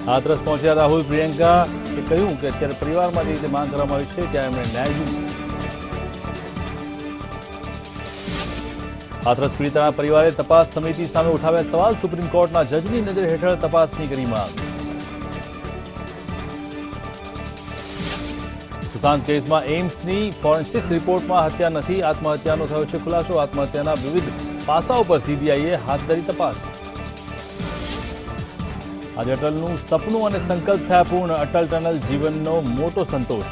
હાથરસ પહોંચ્યા રાહુલ પ્રિયંકાએ કહ્યું કે અત્યારે પરિવારમાં જે રીતે માંગ કરવામાં આવી છે ત્યાં એમણે ન્યાય જોઈતો. હાથરસ પીડિતાના પરિવારે તપાસ સમિતિ સામે ઉઠાવ્યા સવાલ. સુપ્રીમ કોર્ટના જજની નજર હેઠળ તપાસની કરી માંગ. સુશાંત કેસમાં એમ્સની ફોરેન્સિક્સ રિપોર્ટમાં હત્યા નથી, આત્મહત્યાનો થયો છે ખુલાસો. આત્મહત્યાના વિવિધ પાસાઓ પર સીબીઆઈએ હાથ ધરી તપાસ. આજે અટલનું સપનું અને સંકલ્પ થયા પૂર્ણ. અટલ ટનલ જીવનનો મોટો સંતોષ.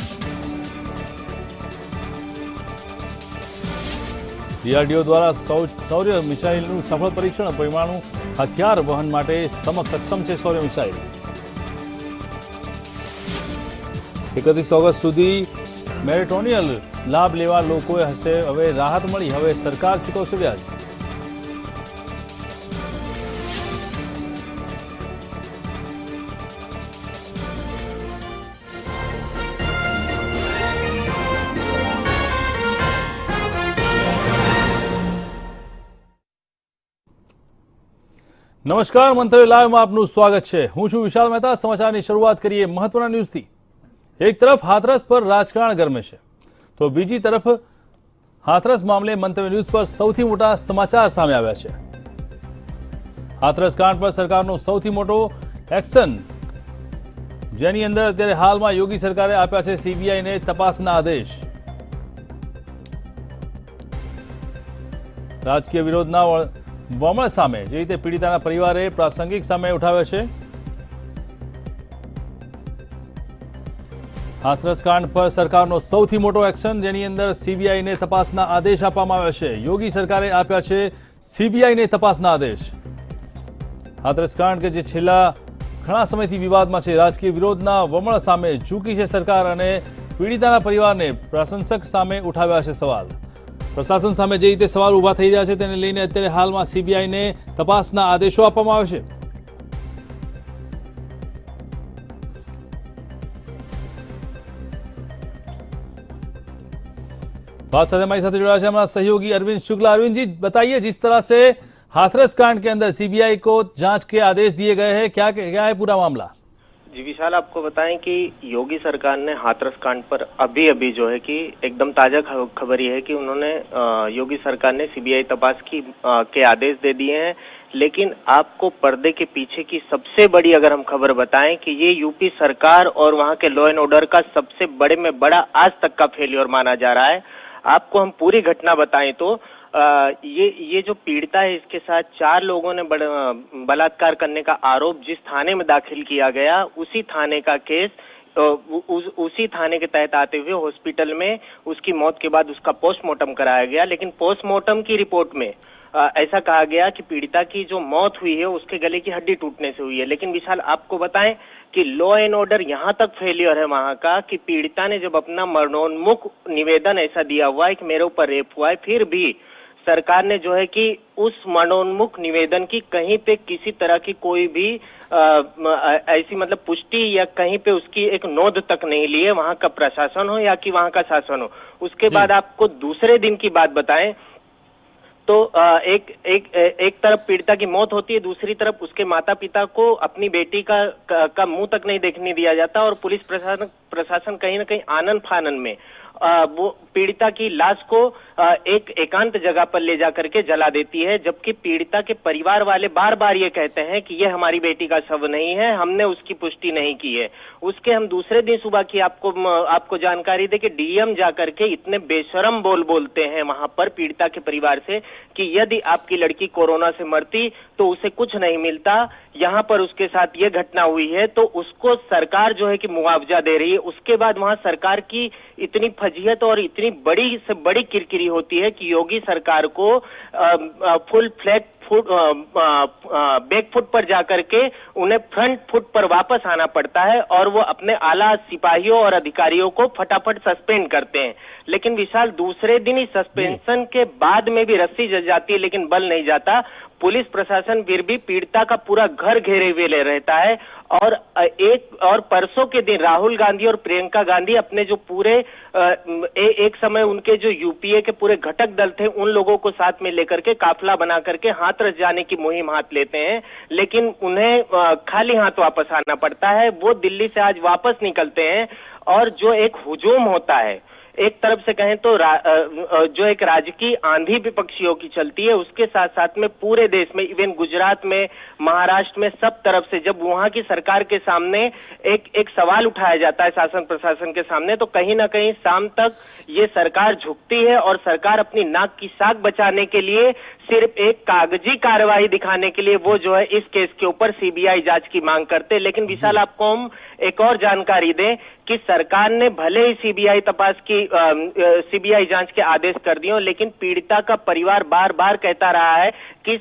ડીઆરડીઓ દ્વારા સૌર્ય મિસાઇલનું સફળ પરીક્ષણ. પરમાણુ હથિયાર વહન માટે સક્ષમ છે સૌર્ય મિસાઇલ. 31 ઓગસ્ટ સુધી મેરિટોનિયલ લાભ લેવા લોકોએ હશે હવે રાહત મળી. હવે સરકાર ચૂકવશે વ્યાજ. નમસ્કાર, મંતવ્ય લાઈવમાં આપનું સ્વાગત છે. હું છું વિશાલ મહેતા. સમાચારની શરૂઆત કરીએ મહત્વના ન્યૂઝથી. એક તરફ હાથરસ પર રાજકારણ ગરમે છે તો બીજી તરફ હાથરસ મામલે મંતવ્ય ન્યૂઝ પર સૌથી મોટા સમાચાર સામે આવ્યા છે. હાથરસ કાંડ પર સરકારનો સૌથી મોટો એક્શન, જેની અંદર અત્યારે હાલમાં યોગી સરકારે આપ્યા છે સીબીઆઈને તપાસના આદેશ. રાજકીય વિરોધના વમળ સામે જે રીતે પીડિતાના પરિવારે પ્રાસંગિક સામે ઉઠાવ્યો છે. હાથરસ કાંડ પર સરકારનો સૌથી મોટો એક્શન, જેની અંદર સીબીઆઈને તપાસના આદેશ આપવામાં આવ્યા છે. યોગી સરકારે આપ્યા છે સીબીઆઈને તપાસના આદેશ. હાથરસ કાંડ કે જે છેલ્લા ઘણા સમયથી વિવાદમાં છે, રાજકીય વિરોધના વમળ સામે ઝૂકી છે સરકાર અને પીડિતાના પરિવારને પ્રશંસક સામે ઉઠાવ્યા છે સવાલ. પ્રશાસન સામે જે રીતે સવાલ ઉભા થઈ રહ્યા છે તેને લઈને અત્યારે હાલમાં સીબીઆઈને તપાસના આદેશો આપવામાં આવે છે. बात साथ हमारी साथ जुड़ा है हमारा सहयोगी अरविंद शुक्ला. अरविंद जी, बताइए, जिस तरह से हाथरस कांड के अंदर सीबीआई को जांच के आदेश दिए गए हैं, क्या है पूरा मामला? जी विशाल, आपको बताएं कि योगी सरकार ने हाथरस कांड पर अभी जो है कि एकदम ताजा खबर ये है कि उन्होंने योगी सरकार ने सीबीआई तपास के आदेश दे दिए हैं. लेकिन आपको पर्दे के पीछे की सबसे बड़ी अगर हम खबर बताएं कि ये यूपी सरकार और वहां के लॉ एंड ऑर्डर का सबसे बड़े में बड़ा आज तक का फेलियर माना जा रहा है. आपको हम पूरी घटना बताएं तो ये जो पीड़िता है, इसके साथ 4 लोगों ने बलात्कार करने का आरोप जिस थाने में दाखिल किया गया, उसी थाने का केस उसी थाने के तहत आते हुए हॉस्पिटल में उसकी मौत के बाद उसका पोस्टमार्टम कराया गया. लेकिन पोस्टमार्टम की रिपोर्ट में ऐसा कहा गया कि पीड़िता की जो मौत हुई है उसके गले की हड्डी टूटने से हुई है. लेकिन विशाल, आपको बताएं कि लॉ एंड ऑर्डर यहाँ तक फेलियर है वहां का कि पीड़िता ने जब अपना मरणोन्मुख निवेदन ऐसा दिया हुआ है कि मेरे ऊपर रेप हुआ है, फिर भी सरकार ने जो है कि उस मरणोन्मुख निवेदन की कहीं पे किसी तरह की कोई भी ऐसी मतलब पुष्टि या कहीं पे उसकी एक नोंद तक नहीं ली है, वहां का प्रशासन हो या कि वहां का शासन हो. उसके बाद आपको दूसरे दिन की बात बताएं तो एक तरफ पीड़िता की मौत होती है, दूसरी तरफ उसके माता पिता को अपनी बेटी का मुंह तक नहीं देखने दिया जाता और पुलिस प्रशासन कहीं ना कहीं आनन फानन में वो पीड़िता की लाश को एक एकांत जगह पर ले जाकर के जला देती है. जबकि पीड़िता के परिवार वाले बार बार ये कहते हैं कि ये हमारी बेटी का शव नहीं है, हमने उसकी पुष्टि नहीं की है. उसके हम दूसरे दिन सुबह की आपको जानकारी दे कि डीएम जाकर के इतने बेशरम बोलते हैं वहां पर पीड़िता के परिवार से कि यदि आपकी लड़की कोरोना से मरती तो उसे कुछ नहीं मिलता, यहाँ पर उसके साथ ये घटना हुई है तो उसको सरकार जो है कि मुआवजा दे रही है. उसके बाद वहां सरकार की इतनी फजीहत और इतनी बड़ी से बड़ी किरकिरी होती है कि योगी सरकार को फुल फ्लैट बैक फुट पर जाकर के उन्हें फ्रंट फुट पर वापस आना पड़ता है और वो अपने आला सिपाहियों और अधिकारियों को फटाफट सस्पेंड करते हैं. लेकिन विशाल दूसरे दिन ही सस्पेंशन के बाद में भी रस्सी जल जाती है लेकिन बल नहीं जाता। पुलिस प्रशासन फिर भी पीड़िता का पूरा घर घेरे हुए ले रहता है। और परसों के दिन राहुल गांधी और प्रियंका गांधी अपने जो पूरे एक समय उनके जो यूपीए के पूरे घटक दल थे उन लोगों को साथ में लेकर के काफिला बना करके हाथरस जाने की मुहिम हाथ लेते हैं, लेकिन उन्हें खाली हाथ वापस आना पड़ता है। वो दिल्ली से आज वापस निकलते हैं और जो एक हुजूम होता है, एक तरफ से कहें तो जो एक राजकीय आंधी विपक्षियों की चलती है, उसके साथ साथ में पूरे देश में, इवन गुजरात में, महाराष्ट्र में, सब तरफ से जब वहां की सरकार के सामने एक सवाल उठाया जाता है शासन प्रशासन के सामने, तो कहीं ना कहीं शाम तक ये सरकार झुकती है और सरकार अपनी नाक की साख बचाने के लिए सिर्फ एक कागजी कार्रवाई दिखाने के लिए वो जो है इस केस के ऊपर सीबीआई जांच की मांग करते हैं। लेकिन विशाल, आपको हम एक और जानकारी दें कि सरकार ने भले ही सीबीआई जांच के आदेश कर दिए, लेकिन पीड़िता का परिवार बार बार कहता रहा है कि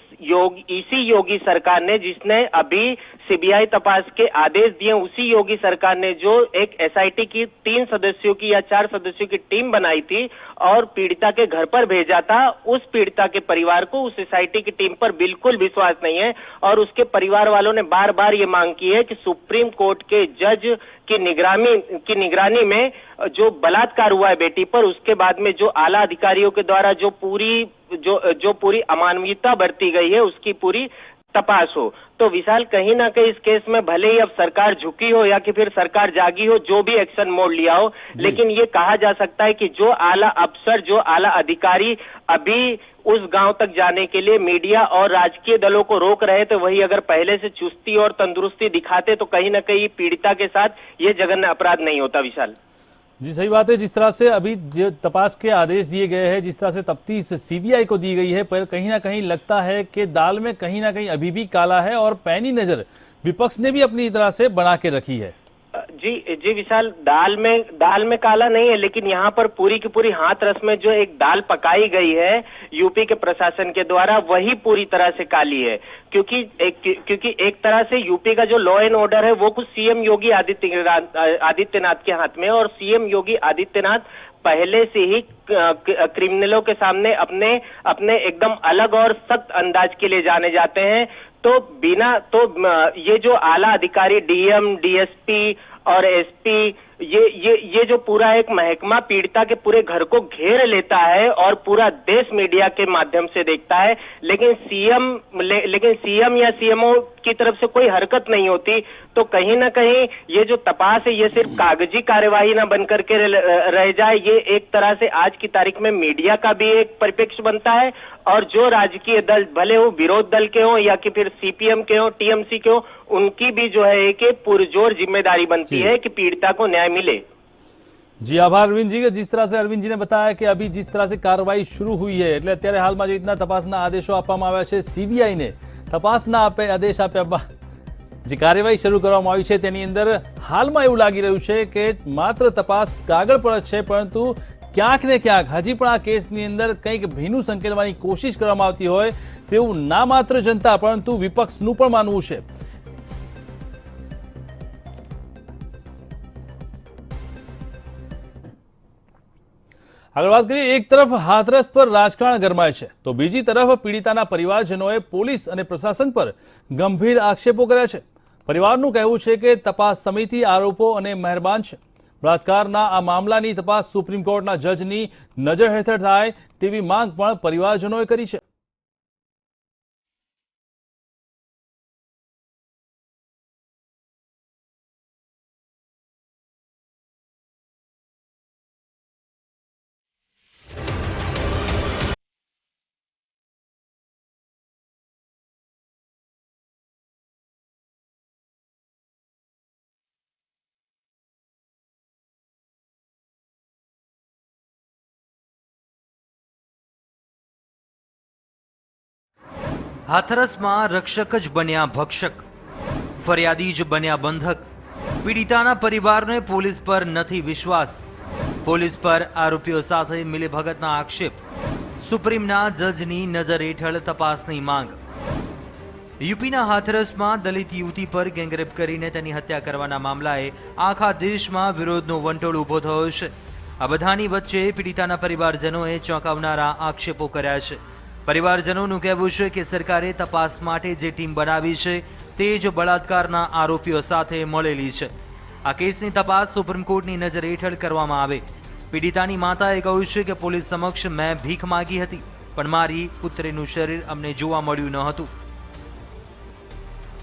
इसी योगी सरकार ने, जिसने अभी सीबीआई तपास के आदेश दिए, उसी योगी सरकार ने जो एक एसआईटी की 3 सदस्यों की या 4 सदस्यों की टीम बनाई थी और पीड़िता के घर पर भेजा था, उस पीड़िता के परिवार को उस एसआईटी की टीम पर बिल्कुल विश्वास नहीं है। और उसके परिवार वालों ने बार बार ये मांग की है कि सुप्रीम कोर्ट के जज की निगरानी में जो बलात्कार हुआ है बेटी पर, उसके बाद में जो आला अधिकारियों के द्वारा जो पूरी अमानवीयता बरती गई है, उसकी पूरी तपास हो। तो विशाल, कहीं ना कहीं इस केस में भले ही अब सरकार झुकी हो या कि फिर सरकार जागी हो, जो भी एक्शन मोड़ लिया हो, लेकिन ये कहा जा सकता है कि जो आला अफसर, जो आला अधिकारी अभी उस गांव तक जाने के लिए मीडिया और राजकीय दलों को रोक रहे थे, वही अगर पहले से चुस्ती और तंदुरुस्ती दिखाते तो कहीं ना कहीं पीड़िता के साथ ये जघन्य अपराध नहीं होता। विशाल जी, सही बात है। जिस तरह से अभी जो तपास के आदेश दिए गए हैं, जिस तरह से तफ्तीश सीबीआई को दी गई है, पर कहीं ना कहीं लगता है कि दाल में कहीं ना कहीं अभी भी काला है और पैनी नजर विपक्ष ने भी अपनी तरह से बना के रखी है। जी विशाल, दाल में काला नहीं है, लेकिन यहाँ पर पूरी की पूरी हाथरस में जो एक दाल पकाई गई है यूपी के प्रशासन के द्वारा, वही पूरी तरह से काली है। क्योंकि एक तरह से यूपी का जो लॉ एंड ऑर्डर है वो कुछ सीएम योगी आदित्यनाथ के हाथ में है, और सीएम योगी आदित्यनाथ पहले से ही क्रिमिनलों के सामने अपने एकदम अलग और सख्त अंदाज के लिए जाने जाते हैं। तो ये जो आला अधिकारी डीएम, डीएसपी और एसपी, ये जो पूरा एक महकमा पीड़िता के पूरे घर को घेर लेता है और पूरा देश मीडिया के माध्यम से देखता है, लेकिन सीएम या सीएमओ की तरफ से कोई हरकत नहीं होती। तो कहीं ना कहीं ये जो तपास है, ये सिर्फ कागजी कार्यवाही ना बन करके रह जाए, ये एक तरह से आज की तारीख में मीडिया का भी एक परिप्रेक्ष्य बनता है, और जो राजकीय दल, भले वो विरोध दल के हो या कि फिर सीपीएम के हो, टीएमसी के हो, उनकी भी जो है एक पुरजोर जिम्मेदारी बनती है कि पीड़िता को न्याय मिले। जी, आभार अरविंद जी। जिस तरह से अरविंद जी ने बताया कि अभी जिस तरह से कार्रवाई शुरू हुई है, એટલે અત્યારે હાલમાં જે રીતના તપાસના આદેશો આપવામાં આવ્યા છે, સીબીઆઈ ને તપાસના આદેશ આપ્યા બાદ જે કાર્યવાહી શરૂ કરવામાં આવી છે તેની અંદર હાલમાં એવું લાગી રહ્યું છે કે માત્ર તપાસ કાગળ પર જ છે, પરંતુ ક્યાંક ને ક્યાંક હજી પણ આ કેસની અંદર કંઈક ભીનું સંકેલવાની કોશિશ કરવામાં આવતી હોય તેવું ના માત્ર જનતા પરંતુ વિપક્ષનું પણ માનવું છે। આગળ વાત કરીએ, એક તરફ હાથરસ પર રાજકારણ ગરમાય છે તો બીજી તરફ પીડિતાના પરિવારજનોએ પોલીસ અને પ્રશાસન પર ગંભીર આક્ષેપો કર્યા છે। પરિવારનું કહેવું છે કે તપાસ સમિતિ આરોપો અને મહેરબાન છે। બળાત્કારના આ મામલાની તપાસ સુપ્રીમ કોર્ટના જજની નજર હેઠળ થાય તેવી માંગ પણ પરિવારજનોએ કરી છે। હાથરસમાં રક્ષક જ બન્યા ભક્ષક, ફરિયાદી જ બન્યા બંધક। પીડિતાના પરિવારને પોલીસ પર નથી વિશ્વાસ, પોલીસ પર આરોપીઓ સાથે મિલીભગતના આક્ષેપ, સુપ્રીમના જજની નજર હેઠળ તપાસની માંગ। યુપીના હાથરસમાં દલિત યુવતી પર ગેંગરેપ કરીને તેની હત્યા કરવાના મામલાએ આખા દેશમાં વિરોધનો વંટોળ ઊભો થયો છે। આ બધાની વચ્ચે પીડિતાના પરિવારજનોએ ચોંકાવનારા આક્ષેપો કર્યા છે. પરિવારજનોનું કહેવું છે કે સરકારે તપાસ માટે જે ટીમ બનાવી છે તે જ બળાત્કારના આરોપીઓ સાથે મળેલી છે. આ કેસની તપાસ સુપ્રીમ કોર્ટની નજર હેઠળ કરવામાં આવે. પીડિતાની માતાએ કહ્યું છે કે પોલીસ સમક્ષ મેં ભીખ માગી હતી, પણ મારી પુત્રીનું શરીર અમને જોવા મળ્યું ન હતું.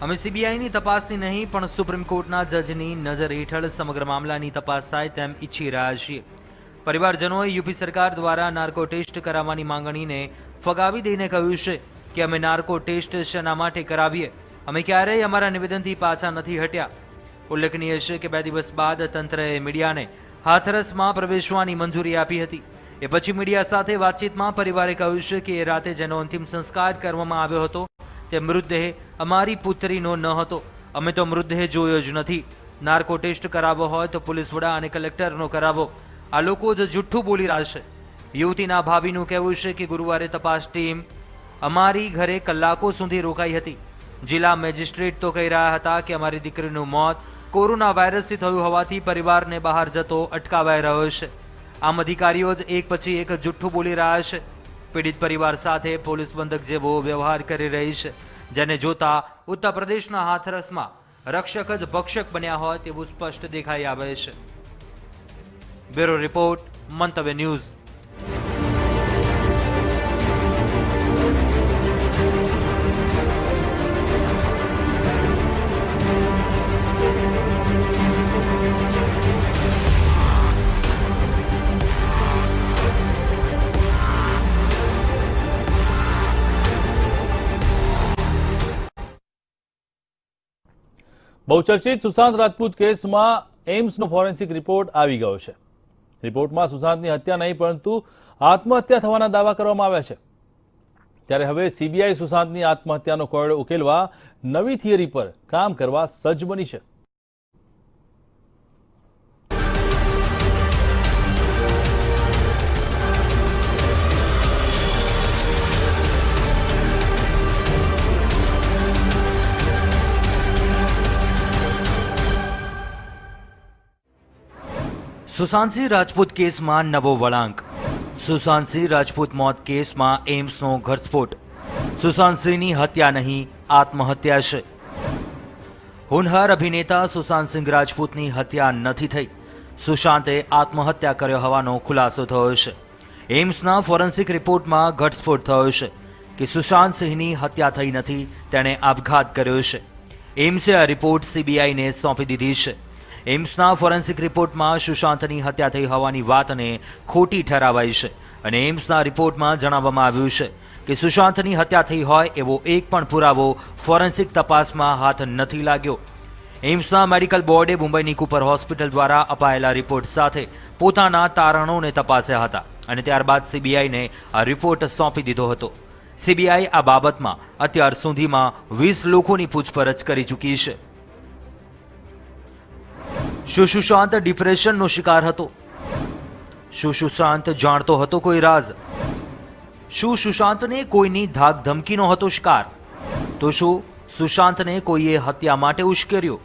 અમે સીબીઆઈની તપાસની નહીં પણ સુપ્રીમ કોર્ટના જજની નજર હેઠળ સમગ્ર મામલાની તપાસ થાય તેમ ઈચ્છી રહ્યા છીએ. પરિવારજનોએ યુપી સરકાર દ્વારા નાર્કો ટેસ્ટ કરાવવાની માંગણીને ફગાવી દઈને કહ્યું છે કે અમે નાર્કો ટેસ્ટ શેના માટે કરાવીએ, અમે ક્યારેય અમારા નિવેદનથી પાછા નથી હટ્યા. ઉલ્લેખનીય છે કે 2 દિવસ બાદ તંત્રએ મીડિયાને હાથરસમાં પ્રવેશવાની મંજૂરી આપી હતી. એ પછી મીડિયા સાથે વાતચીતમાં પરિવારે કહ્યું છે કે એ રાતે જેનો અંતિમ સંસ્કાર કરવામાં આવ્યો હતો તે મૃતદેહ અમારી પુત્રીનો ન હતો. અમે તો મૃતદેહ જોયો જ નથી. નાર્કો ટેસ્ટ કરાવવો હોય તો પોલીસ વડા અને કલેક્ટરનો કરાવો. આ લોકો જ જુઠ્ઠું બોલી રહ્યા છે. યુવતીના ભાભીનું કહેવું છે કે ગુરુવારે તપાસ ટીમ અમારી ઘરે કલાકો સુધી રોકાઈ હતી. જિલ્લા મેજિસ્ટ્રેટ તો કહી રહ્યા હતા કે અમારી દીકરીનું મોત કોરોના વાયરસથી થયું હોવાથી પરિવારને બહાર જતો અટકાવાઈ રહ્યો છે. આમ અધિકારીઓ જ એક પછી એક જુઠ્ઠું બોલી રહ્યા છે. પીડિત પરિવાર સાથે પોલીસ બંધક જેવો વ્યવહાર કરી રહી છે, જેને જોતા ઉત્તર પ્રદેશના હાથરસમાં રક્ષક જ ભક્ષક બન્યા હોય તેવું સ્પષ્ટ દેખાઈ આવે છે. બ્યુરો રિપોર્ટ, મંતવ્ય ન્યૂઝ. બહુચર્ચિત સુશાંત રાજપૂત કેસમાં એમ્સનો ફોરેન્સિક રિપોર્ટ આવી ગયો છે. રિપોર્ટમાં સુશાંતની હત્યા નહીં પરંતુ આત્મહત્યા થવાના દાવા કરવામાં આવ્યા છે. ત્યારે હવે સીબીઆઈ સુશાંતની આત્મહત્યાનો કોયડો ઉકેલવા નવી થિયરી પર કામ કરવા સજ્જ બની છે. સુશાંતસિંહ રાજપૂત કેસમાં નવો વળાંક. સુશાંતસિંહ રાજપૂત મોત કેસમાં એમ્સનો ઘટસ્ફોટ. સુશાંતસિંહની હત્યા નહીં, આત્મહત્યા છે. હોનહાર અભિનેતા સુશાંતસિંહ રાજપૂતની હત્યા નથી થઈ. સુશાંતે આત્મહત્યા કર્યો હોવાનો ખુલાસો થયો છે. એમ્સના ફોરેન્સિક રિપોર્ટમાં ઘટસ્ફોટ થયો છે કે સુશાંતસિંહની હત્યા થઈ નથી, તેણે આપઘાત કર્યો છે. એમ્સે આ રિપોર્ટ સીબીઆઈને સોંપી દીધી છે. એમ્સના ફોરેન્સિક રિપોર્ટમાં સુશાંતની હત્યા થઈ હોવાની વાતને ખોટી ઠરાવાઈ છે અને એમ્સના રિપોર્ટમાં જણાવવામાં આવ્યું છે કે સુશાંતની હત્યા થઈ હોય એવો એક પણ પુરાવો ફોરેન્સિક તપાસમાં હાથ નથી લાગ્યો. એમ્સના મેડિકલ બોર્ડે મુંબઈની કુપર હોસ્પિટલ દ્વારા અપાયેલા રિપોર્ટ સાથે પોતાના તારણોને તપાસ્યા હતા અને ત્યારબાદ સીબીઆઈને આ રિપોર્ટ સોંપી દીધો હતો. સીબીઆઈ આ બાબતમાં અત્યાર સુધીમાં 20 લોકોની પૂછપરછ કરી ચૂકી છે. શું સુશાંત ડિપ્રેશનનો શિકાર હતો? શું સુશાંત જાણતો હતો કોઈ રાઝ? શું સુશાંતને કોઈની ધાક ધમકીનો હતો શિકાર? તો શું સુશાંતને કોઈએ હત્યા માટે ઉશ્કેર્યો?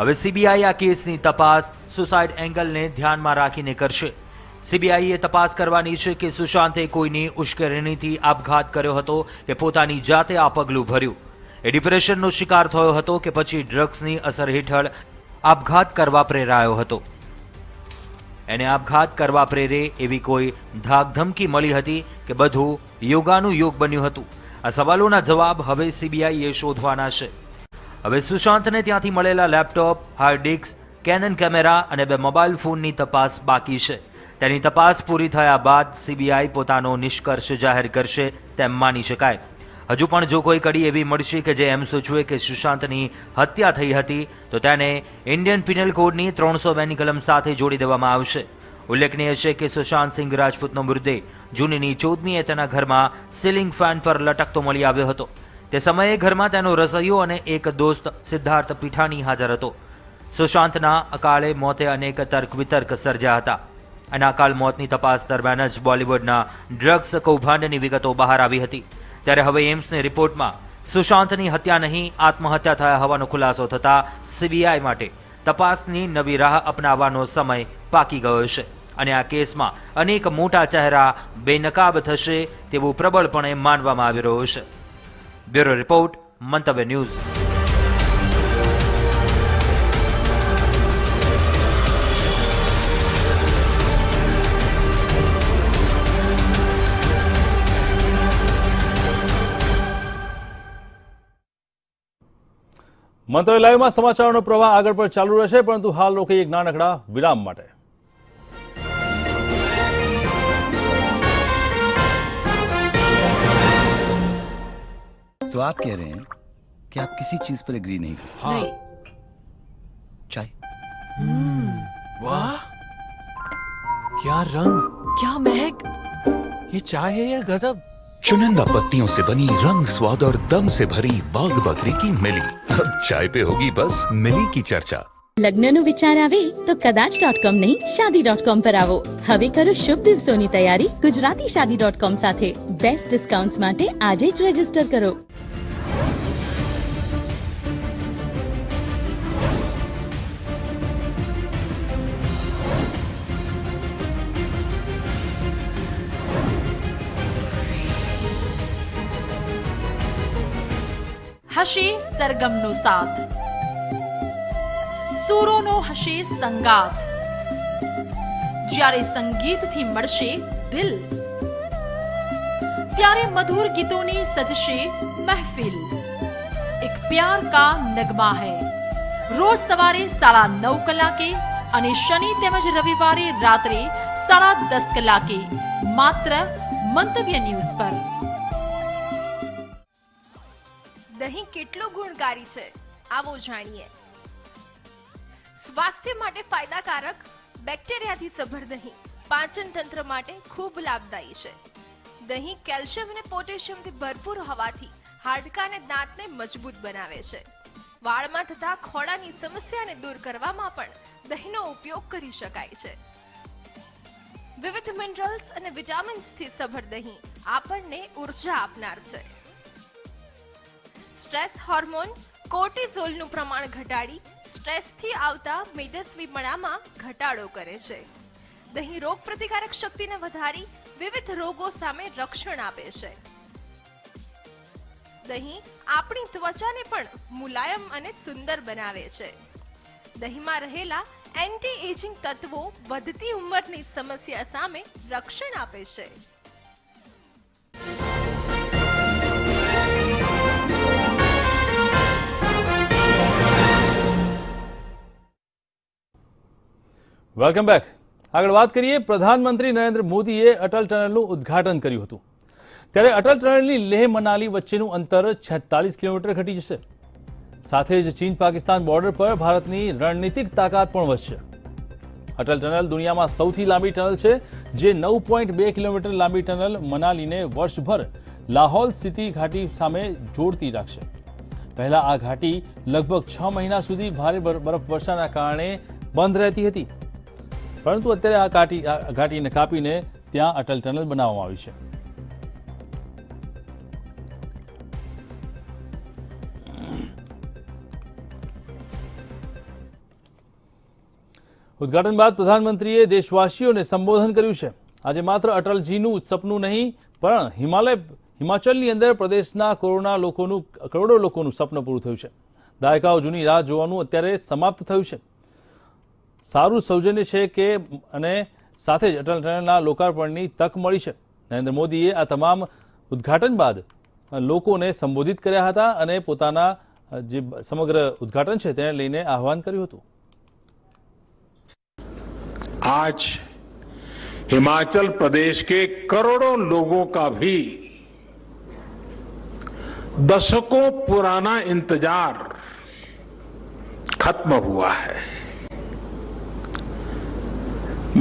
હવે સીબીઆઈ આ કેસની તપાસ સુસાઇડ એંગલને ધ્યાનમાં રાખીને કરશે. સીબીઆઈએ તપાસ કરવાની છે કે સુશાંતે કોઈની ઉશ્કેરણીથી આપઘાત કર્યો હતો કે પોતાની જાતે આ પગલું ભર્યું. એ ડિપ્રેશનનો શિકાર થયો હતો કે પછી ડ્રગ્સની અસર હેઠળ આપઘાત કરવા પ્રેરાયો હતો? એને આપઘાત કરવા પ્રેરે એવી કોઈ ધાકધમકી મળી હતી કે બધું યોગાનું યોગ બન્યું હતું? આ સવાલોના જવાબ હવે સીબીઆઈએ શોધવાના છે. હવે સુશાંતને ત્યાંથી મળેલા laptop, hard disk, Canon camera અને 2 મોબાઈલ ફોનની તપાસ બાકી છે. તેની તપાસ પૂરી થયા બાદ સીબીઆઈ પોતાનો નિષ્કર્ષ જાહેર કરશે તેમ માની શકાય. હજુ પણ જો કોઈ કડી એવી મળશે કે જે એમ સૂચવે કે સુશાંતની હત્યા થઈ હતી તો તેને ઇન્ડિયન પિનલ કોડની 302ની કલમ સાથે જોડી દેવામાં આવશે. ઉલ્લેખનીય છે કે સુશાંત સિંહ રાજપૂતનો મૃતદેહ જૂનની 14મીએ તેના ઘરમાં સીલિંગ ફેન પર લટકતો મળી આવ્યો હતો. તે સમયે ઘરમાં તેનો રસોઈયો અને એક દોસ્ત સિદ્ધાર્થ પીઠાણી હાજર હતો. સુશાંતના અકાળે મોતે અનેક તર્ક વિતર્ક સર્જ્યા હતા અને અકાળ મોતની તપાસ દરમિયાન જ બોલિવૂડના ડ્રગ્સ કૌભાંડની વિગતો બહાર આવી હતી. ત્યારે હવે એમ્સની રિપોર્ટમાં સુશાંતની હત્યા નહીં આત્મહત્યા થયા હોવાનો ખુલાસો થતાં સીબીઆઈ માટે તપાસની નવી રાહ અપનાવવાનો સમય પાકી ગયો છે. અને આ કેસમાં અનેક મોટા ચહેરા બેનકાબ થશે તેવું પ્રબળપણે માનવામાં આવી રહ્યું છે. બ્યુરો રિપોર્ટ, મંતવ્ય ન્યૂઝ. મંતવ્ય લાઈવમાં સમાચારોનો પ્રવાહ આગળ પર ચાલુ રહેશે, પરંતુ હાલ રોકાઈએ એક નાનકડા વિરામ માટે. तो आप कह रहे हैं कि आप किसी चीज पर एग्री नहीं करते? हाँ। चाय? वाह, क्या रंग, क्या महक। ये चाय है या गजब. चुनिंदा पत्तियों से बनी रंग, स्वाद और दम से भरी वाघ बकरी की मिली. अब चाय पे होगी बस मिली की चर्चा. લગ્નનો વિચાર આવે તો કદાચ.com નહીં શાદી.com પર આવો. હવે કરો શુભ દિવસોની તૈયારી ગુજરાતી શાદી.com સાથે. બેસ્ટ ડિસ્કાઉન્ટ્સ માટે આજે જ રજીસ્ટર કરો. હશે સરગમનો સાથ, સૂરોનો હશે સંગાથ. જ્યારે સંગીતથી મળશે દિલ, ત્યારે મધુર ગીતોની સજશે મહેફિલ. એક પ્યાર કા નગમા હૈ. રોજ સવારે 9:30 કલાકે અને શનિ તેમજ રવિવારે રાત્રે 10:30 કલાકે માત્ર મંતવ્ય ન્યૂઝ પર. દહીં કેટલું ગુણકારી છે, આવો જાણીએ. સ્વાસ્થ્ય માટે ફાયદાકારક, બેક્ટેરિયાથી સભર દહીં પાચન તંત્ર માટે ખૂબ લાભદાયી છે. દહીં કેલ્શિયમ અને પોટેશિયમથી ભરપૂર હોવાથી હાડકાં અને દાંતને મજબૂત બનાવે છે. વાળમાં થતા ખોડાની સમસ્યાને દૂર કરવામાં પણ દહીંનો ઉપયોગ કરી શકાય છે. વિવિધ મિનરલ્સ અને વિટામિન્સથી સભર દહીં આપણને ઉર્જા આપનાર છે. સ્ટ્રેસ હોર્મોન કોર્ટિસોલનું પ્રમાણ ઘટાડી સ્ટ્રેસથી આવતા મેદસ્વીપણામાં ઘટાડો કરે છે. દહીં રોગ પ્રતિકારક શક્તિને વધારી વિવિધ રોગો સામે રક્ષણ આપે છે. દહીં આપણી ત્વચાને પણ મુલાયમ અને સુંદર બનાવે છે. દહીંમાં રહેલા એન્ટી એજિંગ તત્વો વધતી ઉંમરની સમસ્યા સામે રક્ષણ આપે છે. Welcome back. આગળ વાત કરીએ. પ્રધાનમંત્રી નરેન્દ્ર મોદીએ અટલ ટનલનું ઉદ્ઘાટન કર્યું હતું. ત્યારે અટલ ટનલની લેહ મનાલી વચ્ચેનું અંતર 46 કિલોમીટર ઘટી જશે. સાથે જ ચીન પાકિસ્તાન બોર્ડર પર ભારતની રણનીતિક તાકાત પણ વધશે. અટલ ટનલ દુનિયામાં સૌથી લાંબી ટનલ છે, જે 9.2 કિલોમીટર લાંબી ટનલ મનાલીને વર્ષભર લાહૌલ સ્પિતિ ઘાટી સામે જોડતી રાખશે. પહેલા આ ઘાટી લગભગ 6 મહિના સુધી ભારે બરફવર્ષાના કારણે બંધ રહેતી હતી, પરંતુ અત્યારે આ ઘાટીને કાપીને ત્યાં અટલ ટનલ બનાવવામાં આવી છે. ઉદ્ઘાટન બાદ પ્રધાનમંત્રીએ દેશવાસીઓને સંબોધન કર્યું છે. આજે માત્ર અટલજીનું સપનું નહીં, પણ હિમાચલની અંદર પ્રદેશના કરોડો લોકોનું સપનું પૂરું થયું છે. દાયકાઓ જૂની રાહ જોવાનું અત્યારે સમાપ્ત થયું છે. સારું સૌજન્ય છે કે અને સાથે જ અટલ ટનલના લોકાર્પણની તક મળી છે. નરેન્દ્ર મોદીએ આ તમામ ઉદ્ઘાટન બાદ લોકોને સંબોધિત કર્યા હતા અને પોતાના જે સમગ્ર ઉદ્ઘાટન છે તેને લઈને આહવાન કર્યું હતું. आज हिमाचल प्रदेश के करोड़ों लोगों का भी दशकों पुराना इंतजार खत्म हुआ है.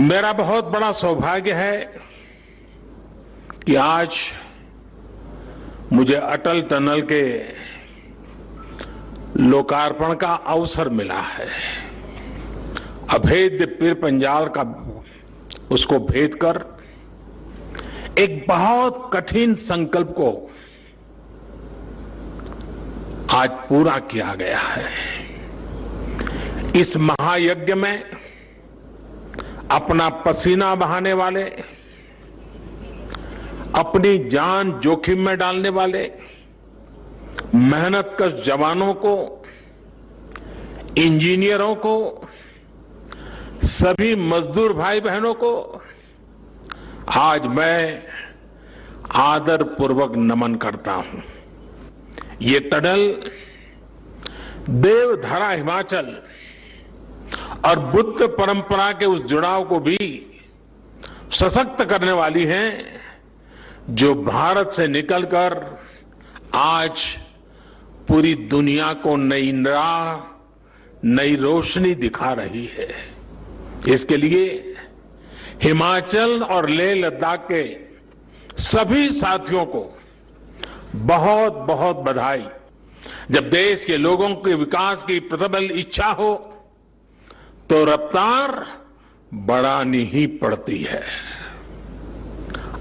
मेरा बहुत बड़ा सौभाग्य है कि आज मुझे अटल टनल के लोकार्पण का अवसर मिला है. अभेद्य पीर पंजाल का उसको भेद कर एक बहुत कठिन संकल्प को आज पूरा किया गया है. इस महायज्ञ में अपना पसीना बहाने वाले, अपनी जान जोखिम में डालने वाले मेहनतकश जवानों को, इंजीनियरों को, सभी मजदूर भाई बहनों को आज मैं आदर पूर्वक नमन करता हूं। ये टनल देवधरा हिमाचल और बुद्ध परंपरा के उस जुड़ाव को भी सशक्त करने वाली है जो भारत से निकलकर आज पूरी दुनिया को नई राह, नई रोशनी दिखा रही है। इसके लिए हिमाचल और लेह लद्दाख के सभी साथियों को बहुत बहुत बधाई। जब देश के लोगों के विकास की प्रबल इच्छा हो तो रफ्तार बढ़ानी ही पड़ती है।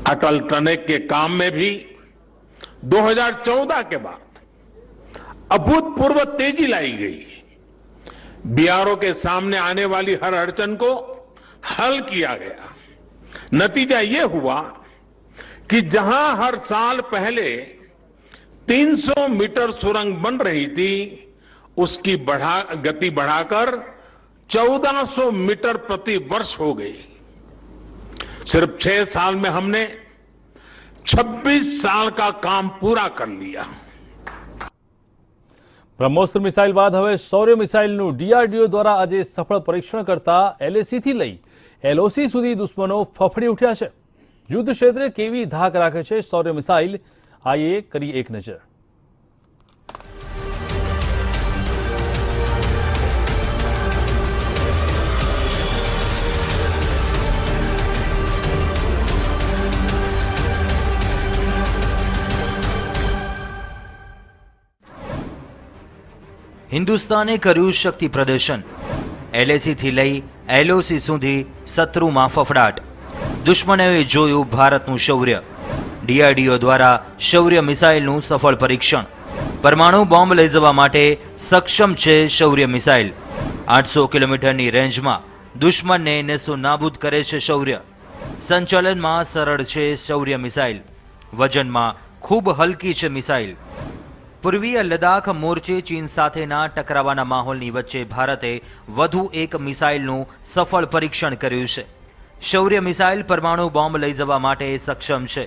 अटल टनल के काम में भी 2014 के बाद अभूतपूर्व तेजी लाई गई। बीआरओ के सामने आने वाली हर अड़चन को हल किया गया। नतीजा यह हुआ कि जहां हर साल पहले 300 मीटर सुरंग बन रही थी, उसकी गति बढ़ाकर 1400 मीटर प्रति वर्ष हो गई। सिर्फ 6 साल में हमने 26 साल का काम पूरा कर लिया। બ્રહ્મોસ્ત્ર મિસાઇલ બાદ હવે શૌર્ય મિસાઇલનું ડીઆરડીઓ દ્વારા આજે સફળ પરીક્ષણ કરતા એલએસીથી લઈ એલઓસી સુધી દુશ્મનો ફફડી ઉઠ્યા છે। યુદ્ધ ક્ષેત્રે કેવી ધાક રાખે છે શૌર્ય મિસાઇલ, આઈએ કરી એક નજર। હિન્દુસ્તાને કર્યું શક્તિ પ્રદર્શન, એલએસીથી લઈ એલઓસી સુધી શત્રુમાં ફફડાટ। દુશ્મનોએ જોયું ભારતનું શૌર્ય, ડીઆરડીઓ દ્વારા શૌર્ય મિસાઇલનું સફળ પરીક્ષણ। પરમાણુ બોમ્બ લઈ જવા માટે સક્ષમ છે શૌર્ય મિસાઇલ। 800 કિલોમીટરની રેન્જમાં દુશ્મનને નેસ્તો નાબૂદ કરે છે શૌર્ય। સંચાલનમાં સરળ છે શૌર્ય મિસાઇલ, વજનમાં ખૂબ હલકી છે મિસાઇલ। પૂર્વીય લદાખ મોરચે ચીન સાથેના ટકરાવાના માહોલની વચ્ચે ભારતે વધુ એક મિસાઇલનું સફળ પરીક્ષણ કર્યું છે। શૌર્ય મિસાઇલ પરમાણુ બોમ્બ લઈ જવા માટે સક્ષમ છે।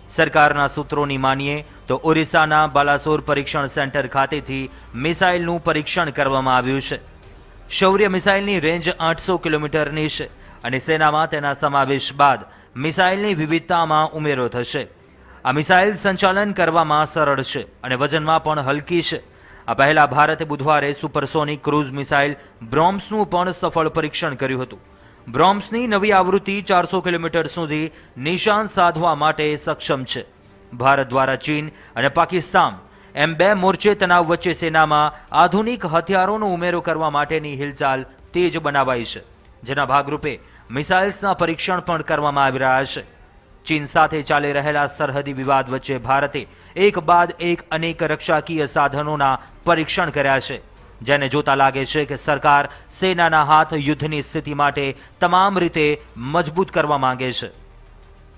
સરકારના સૂત્રોની માનીએ તો ઓરિસ્સાના બાલાસોર પરીક્ષણ સેન્ટર ખાતેથી મિસાઇલનું પરીક્ષણ કરવામાં આવ્યું છે। શૌર્ય મિસાઇલની રેન્જ 800 કિલોમીટરની છે અને સેનામાં તેના સમાવેશ બાદ મિસાઇલની વિવિધતામાં ઉમેરો થશે। આ મિસાઇલ સંચાલન કરવામાં સરળ છે અને વજનમાં પણ હલકી છે। આ પહેલા ભારતે બુધવારે સુપરસોનિક ક્રૂઝ મિસાઇલ બ્રોમ્સનું પણ સફળ પરીક્ષણ કર્યું હતું। બ્રોમ્સની નવી આવૃત્તિ 400 કિલોમીટર સુધી નિશાન સાધવા માટે સક્ષમ છે। ભારત દ્વારા ચીન અને પાકિસ્તાન એમ બે મોરચે તણાવ વચ્ચે સેનામાં આધુનિક હથિયારોનો ઉમેરો કરવા માટેની હિલચાલ તેજ બનાવાઈ છે, જેના ભાગરૂપે મિસાઇલ્સના પરીક્ષણ પણ કરવામાં આવી રહ્યા છે। ચીન સાથે ચાલી રહેલા સરહદી વિવાદ વચ્ચે ભારતે એક બાદ એક અનેક રક્ષાકીય સાધનોના પરીક્ષણ કર્યા છે, જેને જોતા લાગે છે કે સરકાર સેનાના હાથ યુદ્ધની સ્થિતિ માટે તમામ રીતે મજબૂત કરવા માંગે છે।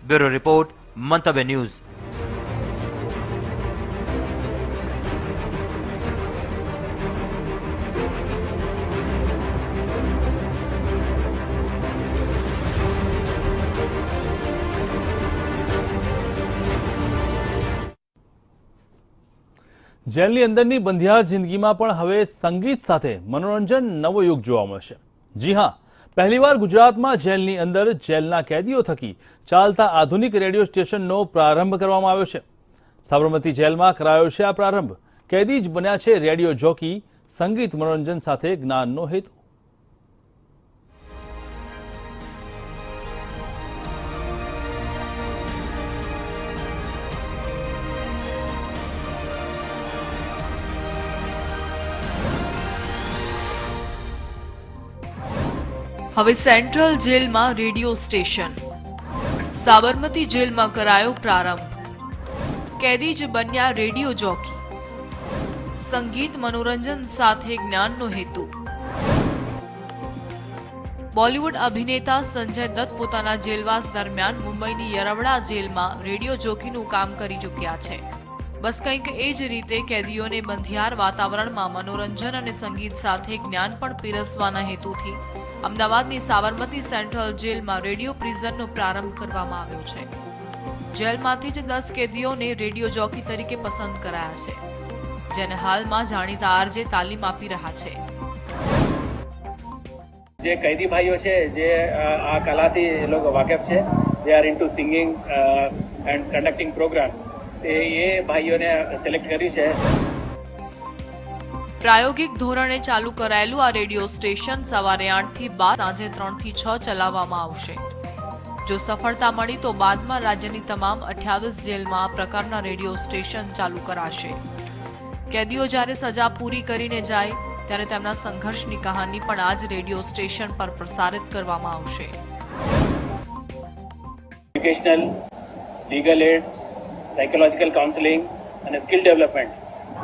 બ્યુરો રિપોર્ટ, મંતવ્ય ન્યૂઝ। જેલની અંદરની બંધિયાર જિંદગીમાં પણ હવે સંગીત સાથે મનોરંજન નવો યુગ જોવા મળશે। જી હા, પહેલીવાર ગુજરાતમાં જેલની અંદર જેલના કેદીઓ થકી ચાલતા આધુનિક રેડિયો સ્ટેશનનો પ્રારંભ કરવામાં આવ્યો છે। સાબરમતી જેલમાં કરાયો છે આ પ્રારંભ। કેદી જ બન્યા છે રેડિયો જોકી, સંગીત મનોરંજન સાથે જ્ઞાનનો હેતુ। હવે સેન્ટ્રલ જેલમાં રેડિયો સ્ટેશન, સાબરમતી જેલમાં કરાયો પ્રારંભ। કેદી જ બન્યા રેડિયો જોકી, સંગીત મનોરંજન સાથે જ્ઞાનનો હેતુ। બોલિવૂડ અભિનેતા સંજય દત્ત પોતાના જેલવાસ દરમિયાન મુંબઈની યરવડા જેલમાં રેડિયો જોકીનું કામ કરી ચૂક્યા છે. બસ કંઈક એ જ રીતે કેદીઓને બંધિયાર વાતાવરણમાં મનોરંજન અને સંગીત સાથે જ્ઞાન પણ પીરસવાના હેતુથી અમદાવાદની સાબરમતી સેન્ટ્રલ જેલમાં રેડિયો પ્રિઝનનો પ્રારંભ કરવામાં આવ્યો છે. જેલમાંથી જ 10 કેદીઓને રેડિયો જોકી તરીકે પસંદ કરાયા છે, જેને હાલમાં જાણીતા આરજે તાલીમ આપી રહ્યા છે. જે कैदी भाइयों છે જે આ કલાથી એ લોકો વાકેફ છે, they are into singing and conducting programmes, તે એ ભાઈઓને સિલેક્ટ કર્યું છે. પ્રાયોગિક ધોરણે ચાલુ કરાયેલું આ રેડિયો સ્ટેશન સવારે 8 થી 12, સાંજે 3 થી 6 ચલાવવામાં આવશે. જો સફળતા મળી તો બાદમાં રાજ્યની તમામ 28 જેલમાં આ પ્રકારના રેડિયો સ્ટેશન ચાલુ કરાશે. કેદીઓ જ્યારે સજા પૂરી કરીને જાય ત્યારે તેમના સંઘર્ષની કહાની પણ આ જ રેડિયો સ્ટેશન પર પ્રસારિત કરવામાં આવશે. Educational, legal add, psychological counselling અને સ્કિલ ડેવલપમેન્ટ,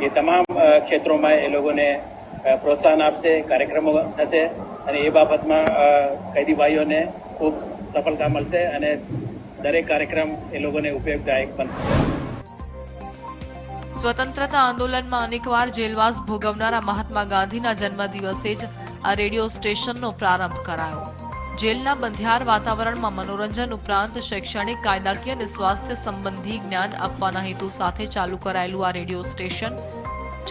એ તમામ ક્ષેત્રોમાં એ લોકોને પ્રોત્સાહન આપશે, કાર્યક્રમો થશે અને એ બાબતમાં कैदी ભાઈઓને ખૂબ સફળતા મળશે અને દરેક કાર્યક્રમ એ લોકોને ઉપયોગદાયક બનશે. સ્વતંત્રતા આંદોલનમાં અનેકવાર જેલવાસ ભોગવનારા મહાત્મા ગાંધીના જન્મદિવસે જ આ રેડિયો સ્ટેશનનો પ્રારંભ કરાયો. જેલના બંધિયાર વાતાવરણમાં મનોરંજન ઉપરાંત શૈક્ષણિક, કાયદાકીય અને સ્વાસ્થ્ય સંબંધી જ્ઞાન આપવાના હેતુ સાથે ચાલુ કરાયેલું આ રેડિયો સ્ટેશન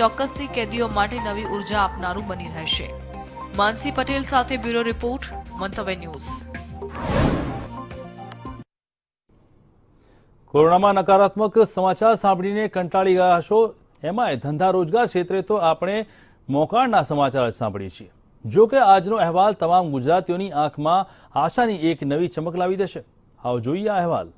ચોક્કસથી કેદીઓ માટે નવી ઉર્જા આપનારું બની રહેશે. માનસી પટેલ સાથે બ્યુરો રિપોર્ટ, મંતવ્ય ન્યૂઝ. કોરોનામાં નકારાત્મક સમાચાર સાંભળીને કંટાળી ગયા હશો, એમાંય ધંધા રોજગાર ક્ષેત્રે તો આપણે મોકાણના સમાચાર સાંભળીએ છીએ. જો કે આજનો અહેવાલ તમામ ગુજરાતીઓની આંખમાં આશાની એક નવી ચમક લાવી દેશે. આવો જોઈએ આ અહેવાલ.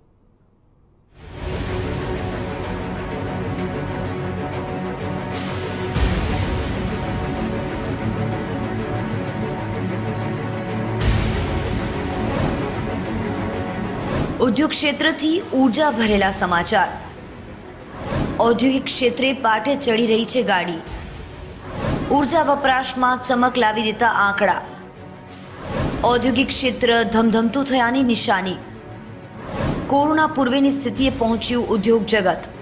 ઉદ્યોગ ક્ષેત્રથી ઊર્જા ભરેલા સમાચાર. ઔદ્યોગિક ક્ષેત્રે પાટે ચડી રહી છે ગાડી. ઊર્જા વપરાશમાં ચમક લાવી દેતા આંકડા. ઔદ્યોગિક ક્ષેત્ર ધમધમતું થયાની નિશાની. કોરોના પૂર્વેની સ્થિતિએ પહોંચ્યું ઉદ્યોગ જગત.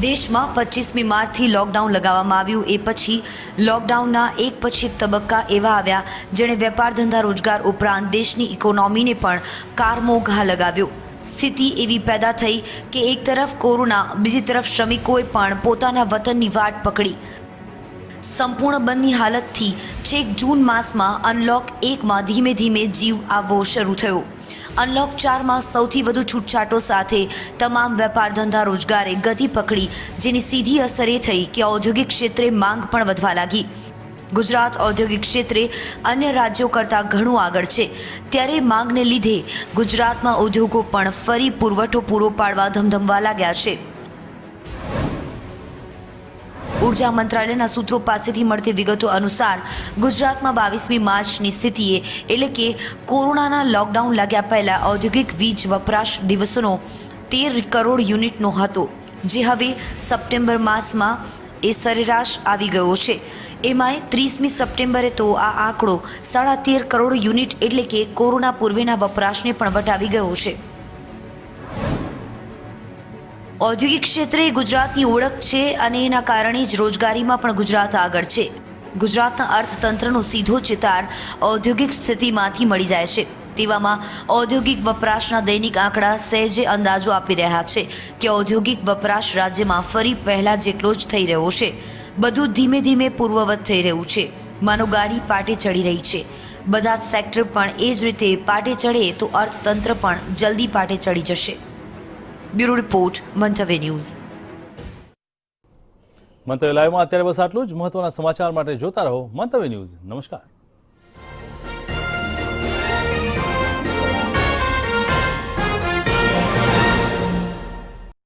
દેશમાં 25મી માર્ચથી લોકડાઉન લગાવવામાં આવ્યું. એ પછી લોકડાઉનના એક પછી એક તબક્કા એવા આવ્યા જેણે વેપાર, ધંધા, રોજગાર ઉપરાંત દેશની ઇકોનોમીને પણ કારમો ઘા લગાવ્યો. સ્થિતિ એવી પેદા થઈ કે એક તરફ કોરોના, બીજી તરફ શ્રમિકોએ પણ પોતાના વતનની વાટ પકડી. સંપૂર્ણ બંધની હાલતથી છેક જૂન માસમાં અનલોક 1માં ધીમે ધીમે જીવ આવવો શરૂ થયો. અનલોક 4માં સૌથી વધુ છૂટછાટો સાથે તમામ વેપાર, ધંધા, રોજગારે ગતિ પકડી, જેની સીધી અસર એ થઈ કે ઔદ્યોગિક ક્ષેત્રે માંગ પણ વધવા લાગી. ગુજરાત ઔદ્યોગિક ક્ષેત્રે અન્ય રાજ્યો કરતાં ઘણું આગળ છે, ત્યારે માંગને લીધે ગુજરાતમાં ઉદ્યોગો પણ ફરી પુરવઠો પૂરો પાડવા ધમધમવા લાગ્યા છે. ઉર્જા મંત્રાલયના સૂત્રો પાસેથી મળતી વિગતો અનુસાર ગુજરાતમાં 22મી માર્ચની સ્થિતિએ, એટલે કે કોરોનાના લોકડાઉન લાગ્યા પહેલાં ઔદ્યોગિક વીજ વપરાશ દિવસોનો 13 કરોડ યુનિટનો હતો, જે હવે સપ્ટેમ્બર માસમાં એ સરેરાશ આવી ગયો છે. એમાંય 30મી સપ્ટેમ્બરે તો આ આંકડો 13.5 કરોડ યુનિટ એટલે કે કોરોના પૂર્વેના વપરાશને પણ વટાવી ગયો છે. ઔદ્યોગિક ક્ષેત્રે ગુજરાતની ઓળખ છે અને એના કારણે જ રોજગારીમાં પણ ગુજરાત આગળ છે. ગુજરાતના અર્થતંત્રનો સીધો ચિતાર ઔદ્યોગિક સ્થિતિમાંથી મળી જાય છે. તેવામાં ઔદ્યોગિક વપરાશના દૈનિક આંકડા સહેજે અંદાજો આપી રહ્યા છે કે ઔદ્યોગિક વપરાશ રાજ્યમાં ફરી પહેલા જેટલો જ થઈ રહ્યો છે. બધું ધીમે ધીમે પૂર્વવત થઈ રહ્યું છે. માનો ગાડી પાટે ચડી રહી છે. બધા જ સેક્ટર પણ એ જ રીતે પાટે ચડે તો અર્થતંત્ર પણ જલ્દી પાટે ચડી જશે. બ્યુરો રિપોર્ટ, મંતવ્ય ન્યૂઝ. મંતવ્ય લાઈવમાં અત્યારે બસ આટલું જ. મહત્વના સમાચાર માટે જોતા રહો મંતવ્ય ન્યૂઝ. નમસ્કાર.